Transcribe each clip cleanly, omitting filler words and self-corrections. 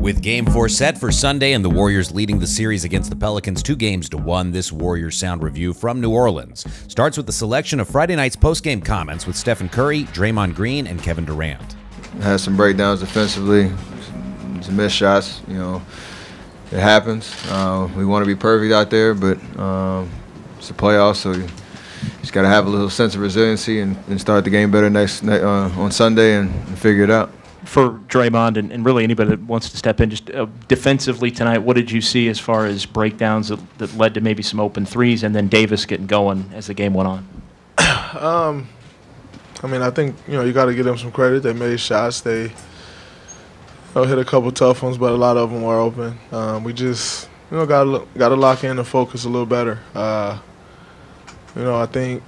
With Game 4 set for Sunday and the Warriors leading the series against the Pelicans 2-1, this Warriors Sound review from New Orleans starts with the selection of Friday night's postgame comments with Stephen Curry, Draymond Green, and Kevin Durant. Had some breakdowns defensively, some missed shots. You know, it happens. We want to be perfect out there, but it's the playoffs, so you just got to have a little sense of resiliency and start the game better on Sunday and figure it out. For Draymond and really anybody that wants to step in, just defensively tonight, what did you see as far as breakdowns that led to maybe some open threes and then Davis getting going as the game went on? I mean, I think, you got to give them some credit. They made shots. They hit a couple tough ones, but a lot of them were open. We just, got to lock in and focus a little better. I think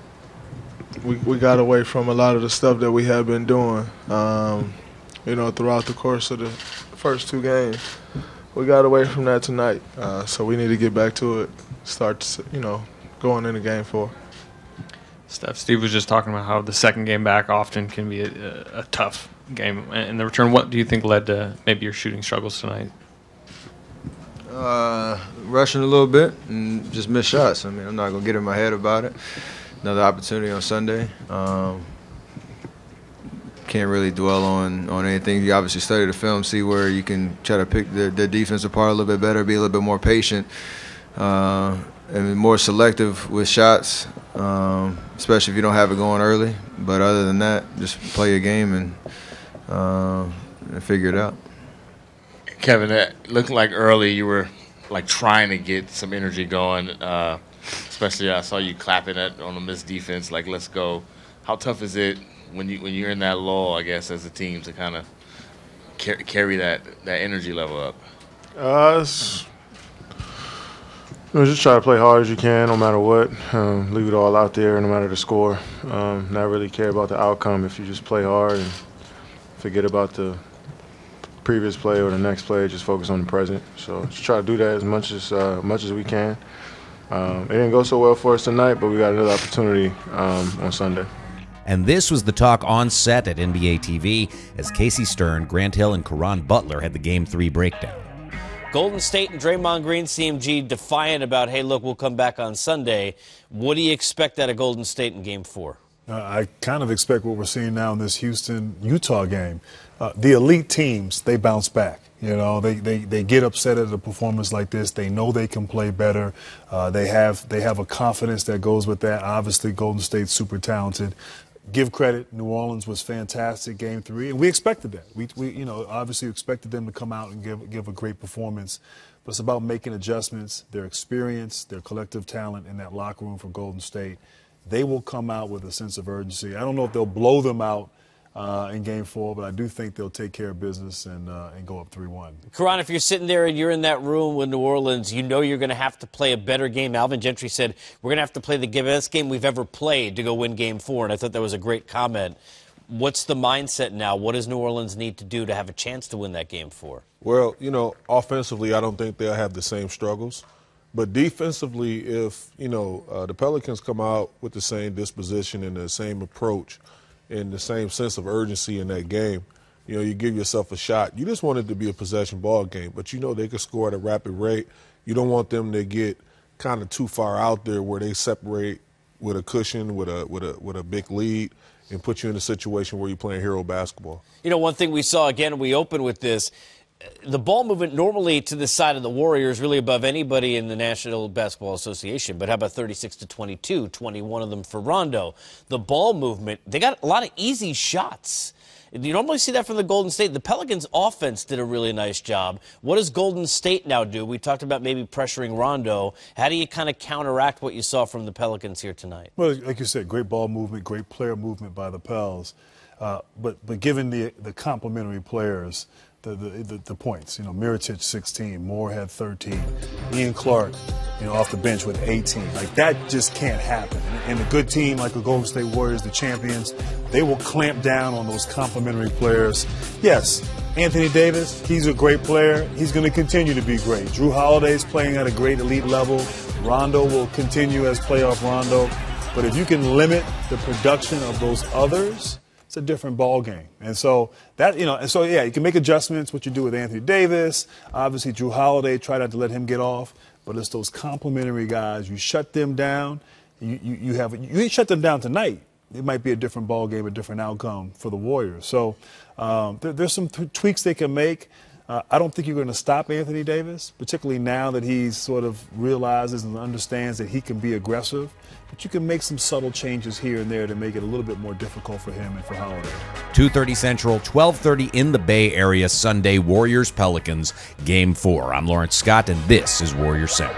we got away from a lot of the stuff that we have been doing. Throughout the course of the first two games. We got away from that tonight, so we need to get back to it, start, going into Game 4. Steve was just talking about how the second game back often can be a tough game. In the return, what do you think led to maybe your shooting struggles tonight? Rushing a little bit and just missed shots. I mean, I'm not going to get in my head about it. Another opportunity on Sunday. Can't really dwell on anything. You obviously study the film, see where you can try to pick the defense apart a little bit better, be a little bit more patient, and more selective with shots, especially if you don't have it going early. But other than that, just play your game and figure it out. Kevin, it looked like early you were like trying to get some energy going, especially I saw you clapping on a missed defense, like let's go. How tough is it when you're in that lull, I guess, as a team to kind of carry that energy level up? Just try to play hard as you can, no matter what. Leave it all out there, no matter the score. Not really care about the outcome. If you just play hard and forget about the previous play or the next play, just focus on the present. So just try to do that as much as we can. It didn't go so well for us tonight, but we got another opportunity on Sunday. And this was the talk on set at NBA TV as Casey Stern, Grant Hill, and Caron Butler had the Game 3 breakdown. Golden State and Draymond Green seem defiant about, hey, look, we'll come back on Sunday. What do you expect out of Golden State in Game 4? I kind of expect what we're seeing now in this Houston-Utah game. The elite teams, they bounce back. They get upset at a performance like this. They know they can play better. They have a confidence that goes with that. Obviously, Golden State's super talented. Give credit, New Orleans was fantastic Game 3, and we expected that. We obviously expected them to come out and give a great performance. But it's about making adjustments, their experience, their collective talent in that locker room for Golden State. They will come out with a sense of urgency. I don't know if they'll blow them out in Game 4, but I do think they'll take care of business and go up 3-1. Caron, if you're sitting there and you're in that room with New Orleans, you know you're going to have to play a better game. Alvin Gentry said, we're going to have to play the best game we've ever played to go win Game 4, and I thought that was a great comment. What's the mindset now? What does New Orleans need to do to have a chance to win that Game 4? Well, offensively, I don't think they'll have the same struggles. But defensively, if, the Pelicans come out with the same disposition and the same approach and the same sense of urgency in that game, you give yourself a shot. You just want it to be a possession ball game, but they can score at a rapid rate. You don't want them to get kind of too far out there where they separate with a cushion, with a big lead, and put you in a situation where you're playing hero basketball. One thing we saw, again, we opened with this, the ball movement normally to the side of the Warriors really above anybody in the National Basketball Association. But how about 36-22, 21 of them for Rondo? The ball movement, they got a lot of easy shots. You normally see that from the Golden State. The Pelicans' offense did a really nice job. What does Golden State now do? We talked about maybe pressuring Rondo. How do you kind of counteract what you saw from the Pelicans here tonight? Well, like you said, great ball movement, great player movement by the Pels. But given the complementary players, the points, Mirotic 16, Moore 13, Ian Clark, off the bench with 18. Like, that just can't happen. And a good team like the Golden State Warriors, the champions, they will clamp down on those complementary players. Yes, Anthony Davis, he's a great player. He's going to continue to be great. Jrue Holiday's playing at a great elite level. Rondo will continue as playoff Rondo. But if you can limit the production of those others, it's a different ball game. And so that, and so yeah, you can make adjustments. What you do with Anthony Davis, obviously Drew Holiday, try not to let him get off. But it's those complementary guys. You shut them down. You ain't shut them down tonight. It might be a different ball game, a different outcome for the Warriors. So there's some tweaks they can make. I don't think you're going to stop Anthony Davis, particularly now that he's sort of realizes and understands that he can be aggressive. But you can make some subtle changes here and there to make it a little bit more difficult for him and for Holiday. 2:30 Central, 12:30 in the Bay Area Sunday, Warriors-Pelicans, Game 4. I'm Lawrence Scott, and this is Warriors Center.